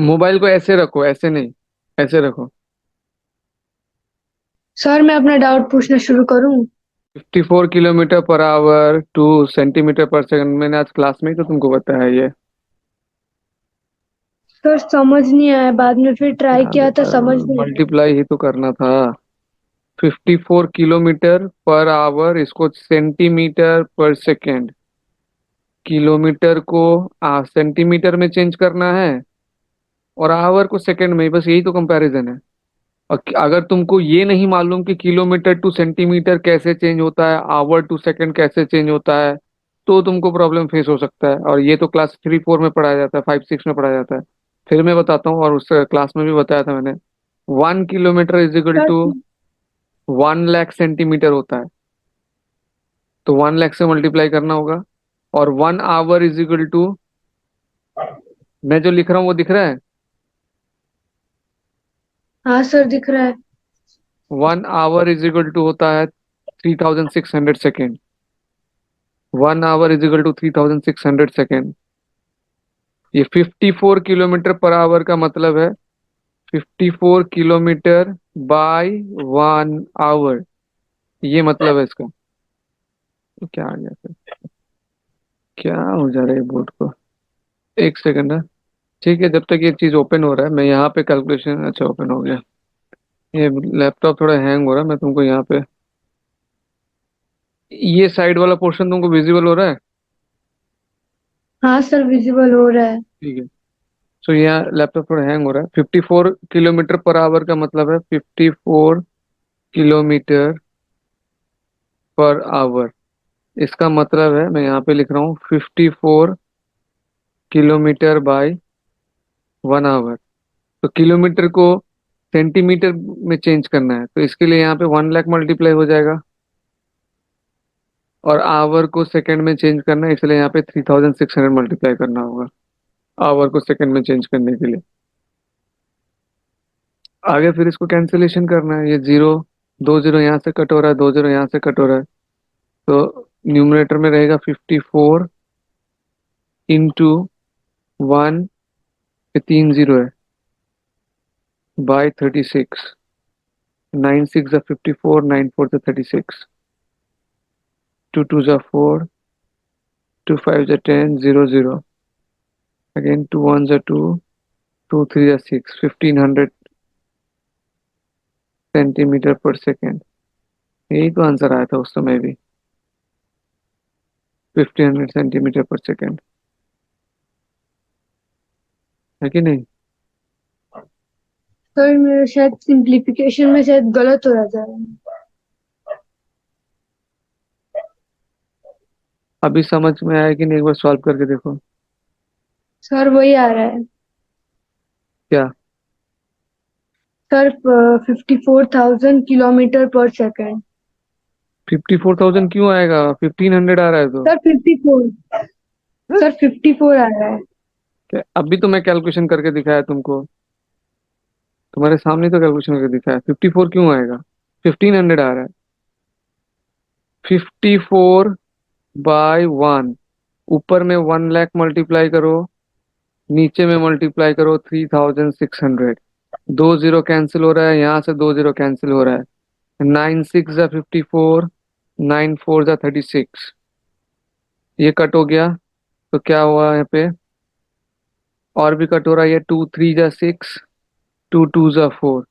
Mobile को ऐसे रखो, ऐसे नहीं, ऐसे रखो। सर मैं अपना डाउट पूछना शुरू करूं? 54 kilometre per hour two centimetre पर सेकंड, मैंने आज क्लास में ही तो तुमको बताया ये। सर समझ नहीं आया, बाद में फिर ट्राई क्या किया था, बेटा, समझ नहीं आया। मल्टीप्लाई ही तो करना था। 54 किलोमीटर पर आवर, इसको सेंटीमीटर पर सेकेंड, किलोमीटर को सेंटीमीटर में चेंज करना है, और आवर को सेकंड में, बस यही तो कंपैरिजन है। और अगर तुमको ये नहीं मालूम कि किलोमीटर टू सेंटीमीटर कैसे चेंज होता है, आवर टू सेकंड कैसे चेंज होता है, तो तुमको प्रॉब्लम फेस हो सकता है। और ये तो क्लास 3 4 में पढ़ाया जाता है, 5 6 में पढ़ाया जाता है। फिर मैं बताता हूँ, और उस क्लास में भी बताया था मैंने। 1 kilometre is equal sir to 1 lakh centimetre होता है। तो 1 लाख से मल्टीप्लाई करना होगा। और 1 आवर इज इक्वल टू, मैं जो लिख रहा हूँ वो दिख रहा है। हाँ सर, दिख रहा है। 1 आवर इज इक्वल टू होता है 3600 second. 1 hour is equal to 3600 second. ये 54 किलोमीटर पर आवर का मतलब है 54 किलोमीटर बाय 1 आवर। ये मतलब है इसका। तो क्या आ गया फिर? क्या हो जा रहा है बोर्ड को? एक सेकंड है। ठीक है, जब तक ये चीज ओपन हो रहा है, मैं यहाँ पे कैलकुलेशन, अच्छा ओपन हो गया। ये लैपटॉप थोड़ा हैंग हो रहा है, मैं तुमको यहाँ पे, ये साइड वाला पोर्शन तुमको विजिबल हो रहा है? हाँ सर, विजिबल हो रहा है। ठीक है। सो यहाँ लैपटॉप थोड़ा हैंग हो रहा है। 54 किलोमीटर पर आवर का मतलब है 54 किलोमीटर पर आवर। इसका मतलब है, मैं यहाँ पे लिख रहा हूँ 54 किलोमीटर बाय 1 आवर। तो किलोमीटर को सेंटीमीटर में चेंज करना है, तो इसके लिए यहाँ पे 1 लाख मल्टीप्लाई हो जाएगा। और आवर को सेकंड में चेंज करना है, इसलिए यहाँ पे 3600 मल्टीप्लाई करना होगा, आवर को सेकंड में चेंज करने के लिए। आगे फिर इसको कैंसिलेशन करना है, ये जीरो, दो जीरो यहाँ से कट हो रहा है, दो जीरो यहाँ से कट हो रहा है। तो न्यूमरेटर में रहेगा 54 इंटू 1, ये 3 जीरो है, बाय 36। 9 6 ज़ा 54, 9 4 ज़ा 36, 2 2 ज़ा 4, 2 5 ज़ा 10, 0 0, अगेन 2 1 ज़ा 2, 2 3 ज़ा 6, 1500 सेंटीमीटर पर सेकेंड। यही तो आंसर आया था उस समय भी, 1500 सेंटीमीटर पर सेकेंड, है कि नहीं? सर मेरा शायद सिंप्लीफिकेशन में शायद गलत हो रहा था। अभी समझ में आया कि नहीं? एक बार सॉल्व करके देखो। सर वही आ रहा है। क्या? सर 54,000 किलोमीटर पर सेकेंड। 54,000 क्यों आएगा? 1500 आ रहा है तो। सर 54। सर 54 आ रहा है। क्या, अभी तो मैं कैलकुलेशन करके दिखाया तुमको, तुम्हारे सामने तो कैलकुलेशन करके दिखाया। 54 क्यों आएगा? 1500 आ रहा है। 54 बाय 1, ऊपर में 1 लाख मल्टीप्लाई करो, नीचे में मल्टीप्लाई करो 3600। दो जीरो कैंसिल हो रहा है, यहाँ से दो जीरो कैंसिल हो रहा है। 9 6 ज़ा 54, 9 4 ज़ा 36, ये कट हो गया। तो क्या हुआ यहाँ पे? और भी कट हो रहा है, ये 2 3 ज़ा 6, 2 2 ज़ा 4,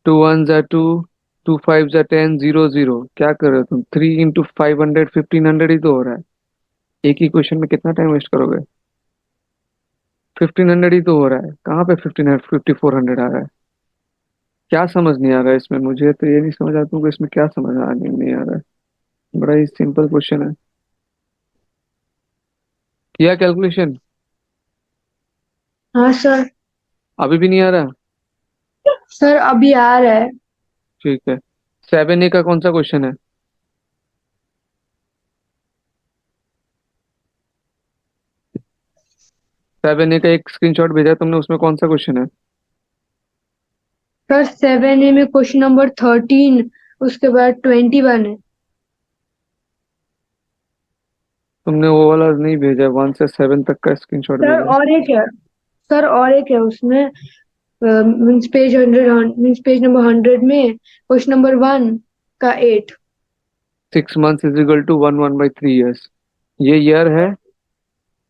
2 1 ज़ा 2, 2 5 ज़ा 10, 0 0। क्या कर रहे हो तुम? 3 इंटू 500, 1500 ही तो हो रहा है। एक ही क्वेश्चन में कितना टाइम वेस्ट करोगे? 1500 ही तो हो रहा है, कहाँ पे 1500 5400 आ रहा है? क्या समझ नहीं आ रहा है इसमें? मुझे तो ये नहीं समझ आता, तुमको इसमें क्या समझ आ नहीं आ रहा है? बड़ा ही सिंपल क्वेश्चन है। किया कैलकुलेशन? हाँ सर। अभी भी नहीं आ रहा? सर अभी आ रहा है। ठीक है। 7A का कौन सा क्वेश्चन है? 7A का एक स्क्रीनशॉट भेजा है तुमने, उसमें कौन सा क्वेश्चन है? सर 7A में क्वेश्चन नंबर 13, उसके बाद 21 है। तुमने वो वाला नहीं भेजा, 1 से 7 तक का स्क्रीनशॉट सर भेजा है। और एक है। सर और एक है उसमें, means page 100, means page number 100 में क्वेश्चन नंबर 1 का 8। 6 months is equal to 1/3 years। ये ईयर है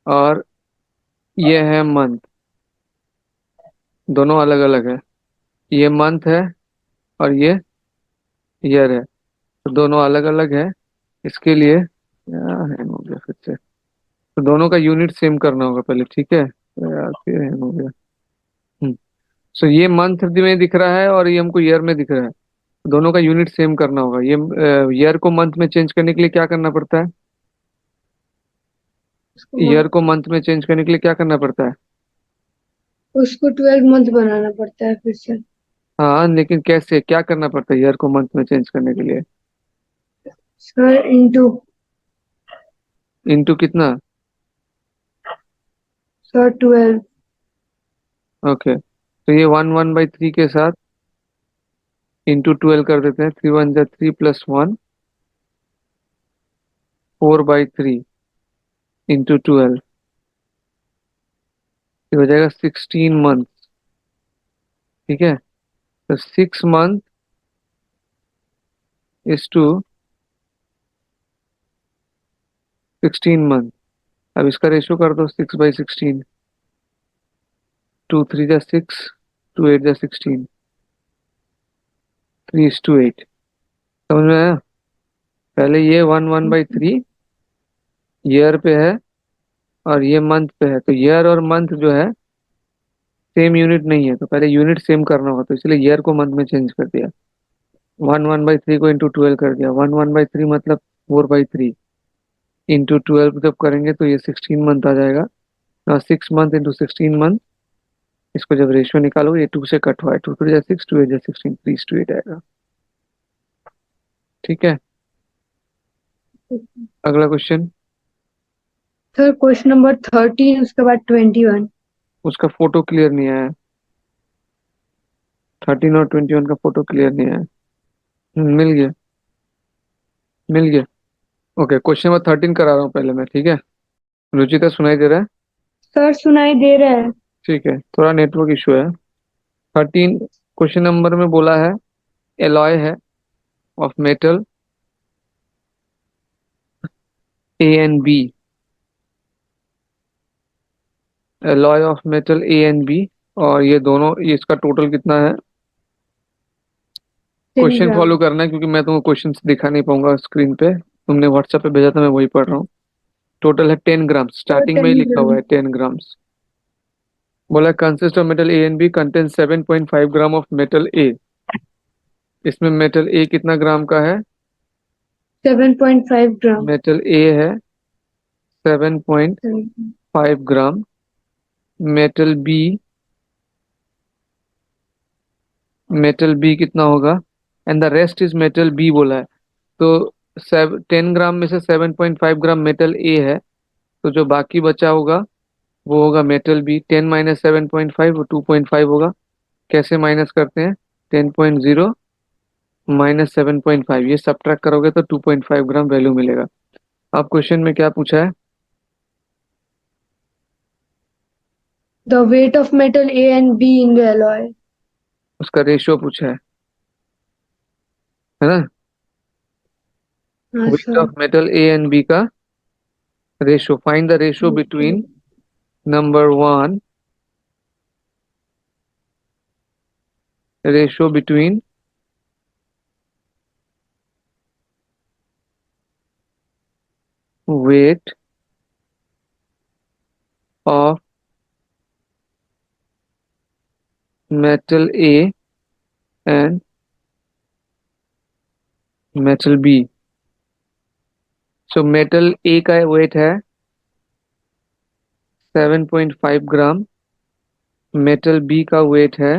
और ये है मंथ, दोनों अलग अलग है। ये मंथ है और ये ईयर है, तो दोनों अलग अलग है। इसके लिए हैंग हो गया फिर से, तो दोनों का यूनिट सेम करना होगा पहले, ठीक है। तो यार फिर हैंग हो गया। हम्म। सो ये मंथ में दिख रहा है और ये हमको ईयर में दिख रहा है, दोनों का यूनिट सेम करना होगा। ये ईयर को मंथ में चेंज करने के लिए क्या करना पड़ता है? उसको ईयर को मंथ में चेंज करने के लिए क्या करना पड़ता है? उसको 12 मंथ बनाना पड़ता है फिर से। हाँ, लेकिन कैसे, क्या करना पड़ता है ईयर को मंथ में चेंज करने के लिए? Sir into. इंटू कितना? सर 12। ओके, तो ये 1/3 के साथ इंटू 12 कर देते हैं। 3 1 3 प्लस 1, 4/3 इंटू 12, ये हो जाएगा 16 मंथ। ठीक है, तो 6 मंथ इज टू 16 मंथ। अब इसका रेशियो कर दो, 6/16। 2 3 जा 6, 2 8 जा 16, 3:8। समझ में आया? पहले ये 1/3 ईयर पे है और ये मंथ पे है, तो ईयर और मंथ जो है सेम यूनिट नहीं है, तो पहले यूनिट सेम करना होगा, तो इसलिए ईयर को मंथ में चेंज कर दिया। 1/3 को इंटू 12 कर दिया। 1/3 मतलब 4/3 इंटू 12 जब करेंगे तो ये 16 मंथ आ जाएगा। और 6 मंथ इंटू 16 मंथ, इसको जब रेशियो निकालोगे ये 2 से कट हुआ है। 2 3 जा 6, 2 8 जा 16, 3:8 आएगा। ठीक है, अगला क्वेश्चन। सर क्वेश्चन नंबर 13 उसके बाद 21। उसका फोटो क्लियर नहीं आया। 13 और 21 का फोटो क्लियर नहीं आया। मिल गया, मिल गया। ओके, क्वेश्चन नंबर 13 करा रहा हूँ पहले मैं, ठीक है। रुचिता सुनाई दे रहा है? सर सुनाई दे रहा है। ठीक है, थोड़ा नेटवर्क इशू है। 13 क्वेश्चन नंबर में बोला है एलॉय है of metal A and B। Alloy of metal A and B, और ये दोनों, ये इसका टोटल कितना है? 10 क्वेश्चन ग्राम फॉलो करना है क्योंकि मैं तुमको क्वेश्चन दिखा नहीं पाऊंगा स्क्रीन पे। तुमने व्हाट्सएप पे भेजा था, मैं वही पढ़ रहा हूँ। टोटल है 10 ग्राम, सर स्टार्टिंग में 10 ही लिखा हुआ ग्राम है 10 ग्राम्स। बोला consist of metal A and B contain 7.5 gram of metal A। इसमें मेटल A कितना ग्राम का है? 7.5 ग्राम। मेटल A है 7.5 gram. Metal B, metal B कितना होगा? And the rest is metal B बोला है। तो 10 ग्राम में से 7.5 ग्राम मेटल A है, तो जो बाकी बचा होगा वो होगा मेटल B। 10 - 7.5, वो 2.5 होगा। कैसे माइनस करते हैं? 10.0 - 7.5, ये सब्ट्रैक्ट करोगे तो 2.5 ग्राम वैल्यू मिलेगा। अब क्वेश्चन में क्या पूछा है? The weight of metal A and B in the alloy. उसका रेशियो पूछा है ना? हाँ weight sir. Of metal A and B का ratio, find the ratio between number 1, ratio between weight of metal A and metal B। So metal A का weight है 7.5 gram, metal B का weight है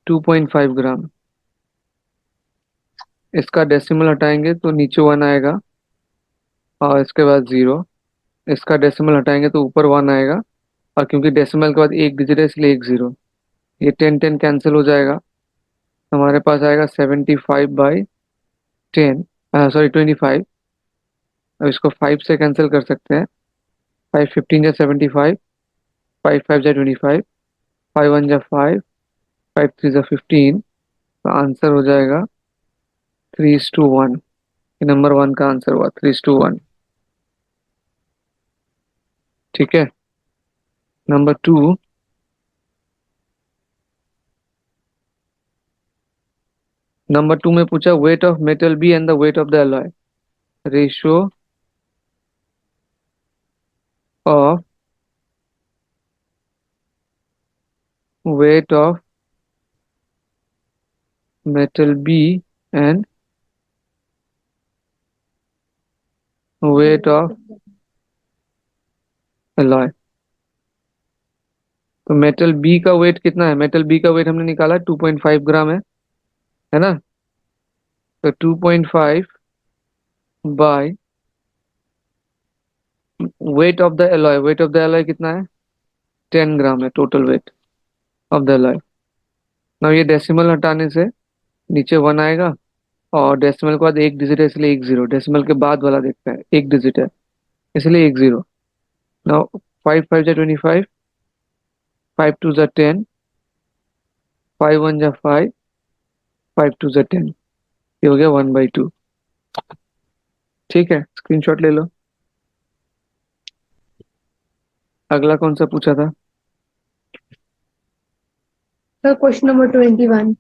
2.5 ग्राम। इसका डेसिमल हटाएंगे तो नीचे 1 आएगा और इसके बाद 0। इसका डेसिमल हटाएंगे तो ऊपर 1 आएगा, और क्योंकि डेसिमल के बाद एक डिजिट है इसलिए एक 0। ये 10 10 कैंसिल हो जाएगा, हमारे पास आएगा 75/10, सॉरी 25। अब इसको 5 से कैंसिल कर सकते हैं। 5 15 या 75, फाइव फाइव जा 25, फाइव वन जा 5, फाइव थ्री जा 15। तो आंसर हो जाएगा 3:1। नंबर वन का आंसर हुआ 3:1। ठीक है। नंबर टू, नंबर टू में पूछा weight of metal B and the weight of the alloy. Ratio of weight of metal B and weight of alloy. तो मेटल बी का वेट कितना है? मेटल बी का वेट हमने निकाला 2.5 ग्राम है ना? तो 2.5 by weight of the alloy. Wait of the alloy कितना है? 10 ग्राम है total weight of the alloy. ना ये डेसिमल हटाने से नीचे वन आएगा, और डेसिमल के बाद एक डिजिट है इसलिए एक जीरो। डेसिमल के बाद वाला देखता है, एक डिजिट है इसलिए एक जीरो। नाउ फाइव फाइव जा 25, फाइव टू जा 10, फाइव वन जा 5, फाइव टू जा 10। ये हो गया 1/2। ठीक है, स्क्रीनशॉट ले लो। अगला कौन सा पूछा था? Sir question number 21।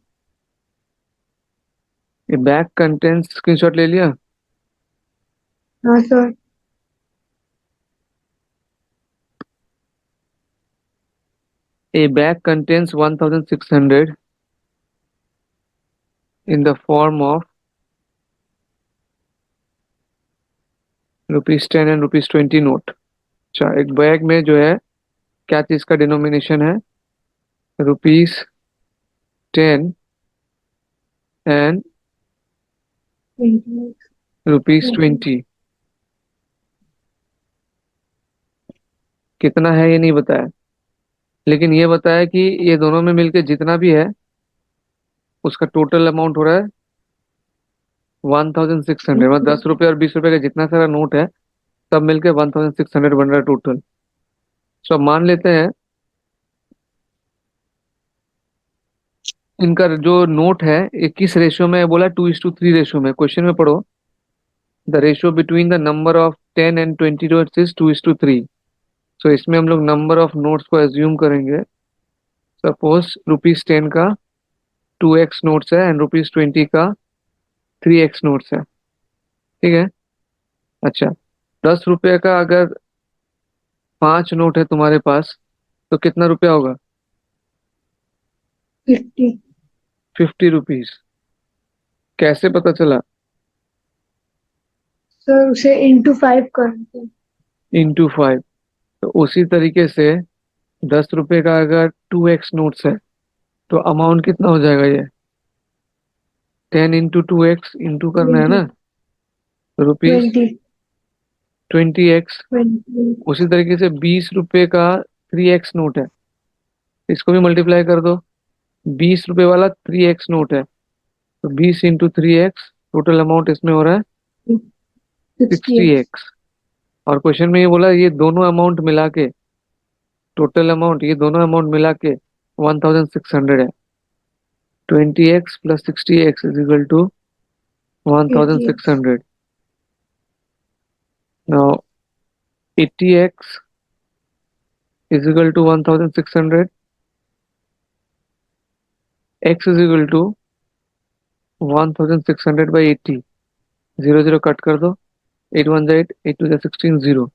ये बैग कंटेंट्स, स्क्रीनशॉट ले लिया? हाँ sir. A bag contains 1600 in the form of ₹10 and ₹20 note. अच्छा, एक बैग में जो है क्या चीज का डिनोमिनेशन है? ₹10 एंड 20। ₹20। कितना है ये नहीं बताया, लेकिन ये बताया कि ये दोनों में मिलके जितना भी है उसका टोटल अमाउंट हो रहा है 1600। मतलब 10 रुपये और 20 रुपये का जितना सारा नोट है सब मिलके 1600 बन रहा है टोटल। तो अब मान लेते हैं इनका जो नोट है ये किस रेशियो में है, बोला 2:3 रेशियो में। क्वेश्चन में पढ़ो, the ratio between the number of 10 and 20 notes is 2:3। सो इसमें हम लोग नंबर ऑफ नोट्स को एज्यूम करेंगे। सपोज ₹10 का 2x नोट्स है एंड ₹20 का 3x नोट्स है। ठीक है। अच्छा, 10 रुपये का अगर 5 नोट है तुम्हारे पास तो कितना रुपया होगा? 50। 50 रुपीज। कैसे पता चला? सर उसे इंटू 5 करते। इंटू 5। तो उसी तरीके से 10 रुपये का अगर 2x नोट्स है तो अमाउंट कितना हो जाएगा? ये 10 × 2x इंटू करना है 20। ना, ट्वेंटी। ₹20। ट्वेंटी। उसी तरीके से 20 रुपये का 3x नोट है, इसको भी मल्टीप्लाई कर दो। 20 रुपये वाला 3x नोट है तो 20 × 3x, टोटल अमाउंट इसमें हो रहा है 60 एक्स। 60x। और क्वेश्चन में ये बोला ये दोनों अमाउंट मिला के, टोटल अमाउंट ये दोनों अमाउंट मिला के 1600 है। 20x plus 60x is equal to 80 x. 1600। Now 80x is equal to 1600, x is equal to 1600/80। Zero zero cut कर दो, 8 × 1 = 8, 8 × 2 = 16, जीरो।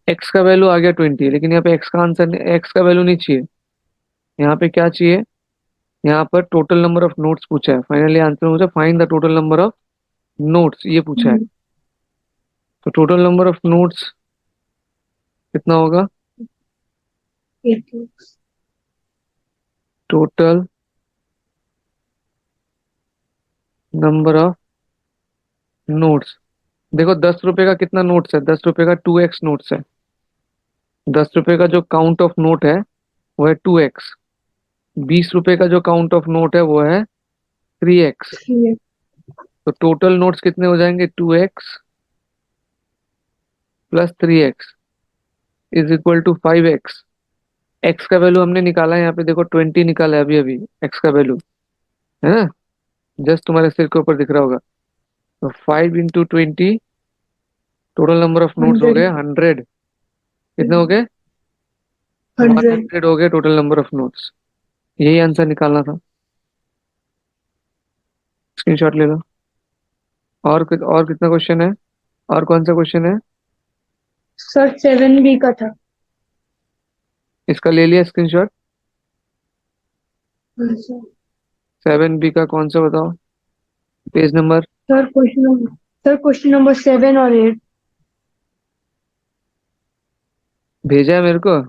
एक्स का वैल्यू आ गया 20, लेकिन यहाँ पे एक्स का आंसर, एक्स का वैल्यू नहीं चाहिए। यहाँ पे क्या चाहिए? यहाँ पर टोटल नंबर ऑफ नोट्स पूछा है। फाइनली आंसर पूछा find the total number of notes, ये पूछा है। तो टोटल नंबर ऑफ नोट्स कितना होगा? 80 x. Total number of notes, देखो 10 रुपए का कितना नोट्स है? 10 रुपए का 2x नोट्स है। 10 रुपए का जो काउंट ऑफ नोट है वो है 2x। 20 रुपए का जो काउंट ऑफ नोट है वो है 3x। 3 तो टोटल नोट्स कितने हो जाएंगे? 2x plus 3x is equal to 5x। X का वैल्यू हमने निकाला है, यहाँ पे देखो 20 निकाला है अभी अभी, एक्स का वैल्यू, है ना, जस्ट तुम्हारे सिर के ऊपर दिख रहा होगा। तो 5 × 20, टोटल नंबर ऑफ नोट्स हो गए 100। 100। कितने हो गए? वन 100। हंड्रेड हो गए टोटल नंबर ऑफ नोट्स। यही आंसर निकालना था। स्क्रीनशॉट ले लो। और कितना क्वेश्चन है? और कौन सा क्वेश्चन है? सर 7B का था। इसका ले लिया स्क्रीनशॉट? हाँ सर। 7B का कौन सा बताओ, page number? Sir question number 7 और 8। भेजा है मेरे को?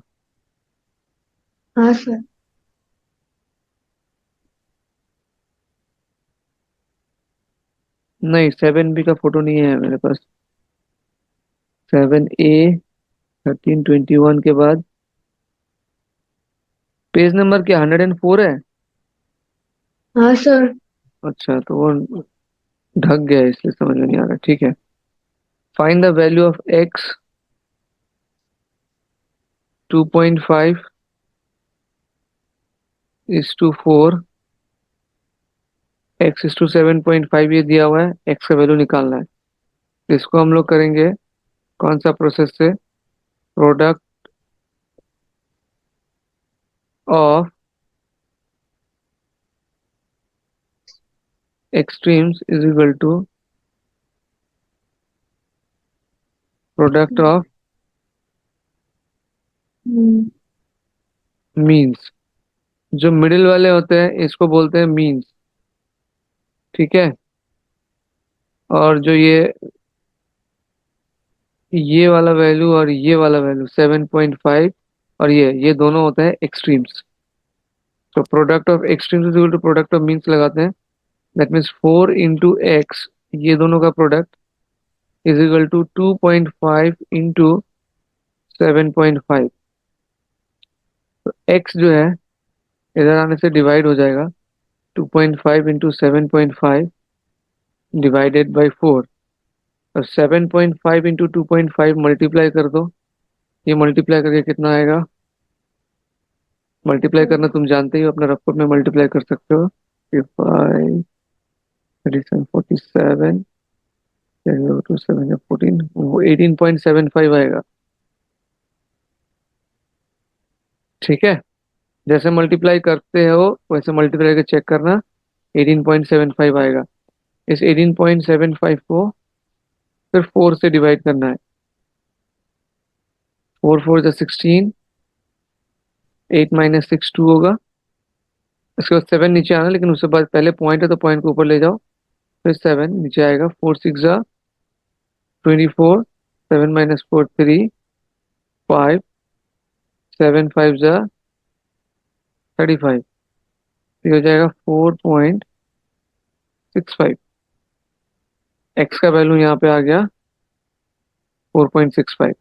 हाँ सर। नहीं, 7B का फोटो नहीं है मेरे पास। 7A 1321 के बाद पेज नंबर क्या 104 है? हाँ सर। अच्छा, तो वो ढक गया है, इसलिए समझ में नहीं आ रहा। ठीक है। Find the value of x 2.5 is to 4, x is to 7.5, ये दिया हुआ है, एक्स का वैल्यू निकालना है। तो इसको हम लोग करेंगे कौन सा प्रोसेस से? Product of extremes is equal to product of hmm, means. जो मिडिल वाले होते हैं इसको बोलते हैं मीन्स, ठीक है। और जो ये वाला वैल्यू और ये वाला वैल्यू 7.5 और ये दोनों होते हैं एक्सट्रीम्स। तो product of extremes is equal to product of means लगाते हैं। दैट मीन्स 4 × x, ये दोनों का प्रोडक्ट इज इक्वल टू 2.5 × 7.5। तो x जो है इधर आने से डिवाइड हो जाएगा, 2.5 × 7.5 डिवाइडेड बाई 4। और 7.5 × 2.5 मल्टीप्लाई कर दो। ये मल्टीप्लाई करके कितना आएगा? मल्टीप्लाई करना तुम जानते ही हो, अपना रफ में मल्टीप्लाई कर सकते हो। 55 37 47 टू 7 14, वो 18.75 आएगा। ठीक है। जैसे मल्टीप्लाई करते हो वैसे मल्टीप्लाई करके चेक करना, 18.75 आएगा। इस 18.75 को फिर 4 से डिवाइड करना है। 4 4 16, 8 - 6 2 होगा। उसके बाद 7 नीचे आना, लेकिन उसके बाद पहले पॉइंट है तो पॉइंट को ऊपर ले जाओ, फिर 7 नीचे आएगा। 4 6 24, 7 - 4 3, 5, 7 5 35। ये हो जाएगा 4.65। एक्स का वैल्यू यहाँ पे आ गया 4.65।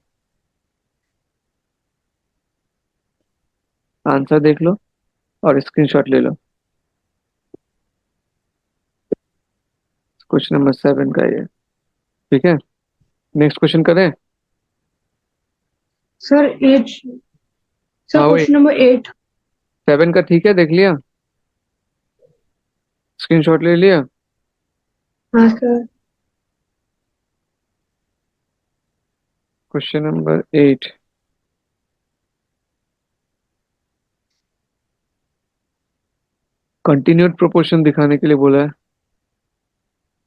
आंसर देख लो और स्क्रीनशॉट ले लो। क्वेश्चन नंबर 7 का ये। ठीक है, नेक्स्ट क्वेश्चन करें? सर 8। सर हाँ वही, क्वेश्चन नंबर 8। 7 का ठीक है, देख लिया, स्क्रीनशॉट ले लिया। हाँ sir. Question number 8, continued proportion दिखाने के लिए बोला है।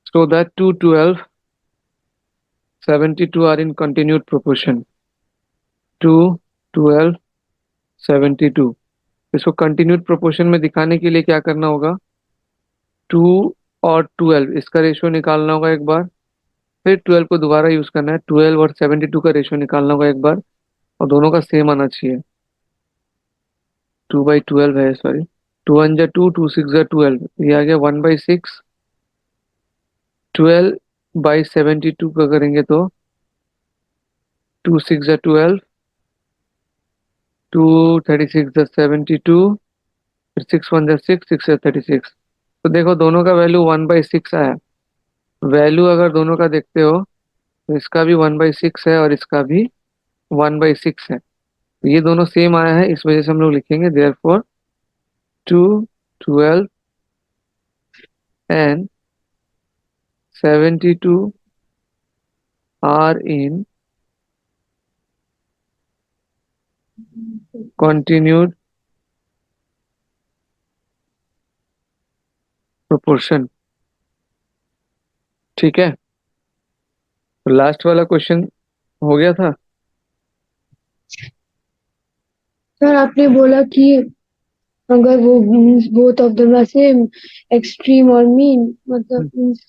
So that 2 12 72 are in continued proportion. 2 12 72, इसको कंटिन्यूड प्रोपोर्शन में दिखाने के लिए क्या करना होगा? 2 और 12 इसका रेशियो निकालना होगा एक बार, फिर 12 को दोबारा यूज करना है, 12 और 72 का रेशियो निकालना होगा एक बार, और दोनों का सेम आना चाहिए। 2/12 है, सॉरी, 2 1 जा 2, 2 6 जा 12, ये आ गया 1/6। 12/72 का करेंगे तो 2 6 जा 12, 2 36 जा 72, फिर 6 1 जा 6, 6 जा 36। तो देखो दोनों का वैल्यू 1/6 आया। वैल्यू अगर दोनों का देखते हो तो इसका भी 1/6 है और इसका भी 1/6 है। तो ये दोनों सेम आया है, इस वजह से हम लोग लिखेंगे therefore 2, 12 and 72 are in continued proportion। ठीक है, तो लास्ट वाला क्वेश्चन हो गया था। सर आपने बोला कि अगर वो means both of them are same, extreme और मीन, मतलब मीन्स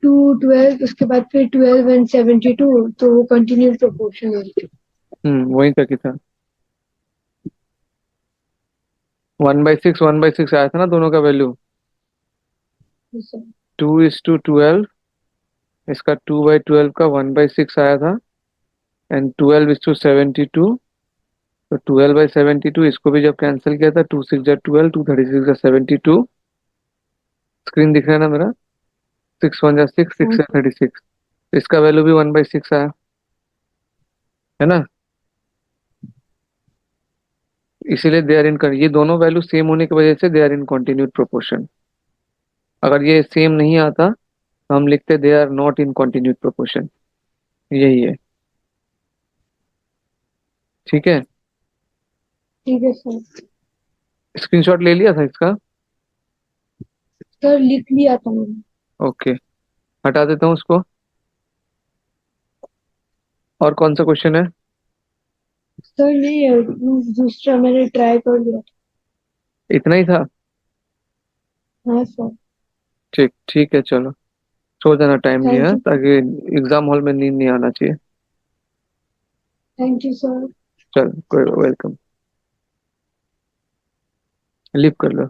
2, 12, उसके बाद फिर 12 and 72, तो वो कंटिन्यूस प्रोपोर्शन है। वहीं तक ही था। 1/6 1/6 आया था ना दोनों का वैल्यू। सर 2:12, इसका 2/12 का 1/6 आया था, एंड 12:72। तो 12/72, इसको भी जब कैंसिल किया था, 2 6 जा 12, 2 36 जा 72। स्क्रीन दिख रहा है ना मेरा? 6 1 जा 6, हाँ 6 जा 36। इसका वैल्यू भी 1/6 आया, है ना? इसीलिए दे आर इन, ये दोनों वैल्यू सेम होने की वजह से they are in continued proportion. अगर ये सेम नहीं आता तो हम लिखते they are not in continued proportion. यही है। ठीक है। ठीक है सर। स्क्रीनशॉट ले लिया था इसका? सर लिख लिया था मैंने। ओके, हटा देता हूँ उसको। और कौन सा क्वेश्चन है? सर नहीं, दूसरा मैंने ट्राई कर लिया इतना ही था? था। हाँ सर। ठीक, ठीक है, चलो। सो जाना टाइमली थैंक है, यू। ताकि एग्जाम हॉल में नींद नहीं आना चाहिए। Thank you sir. चल, कोई, वेलकम। लीव कर लो।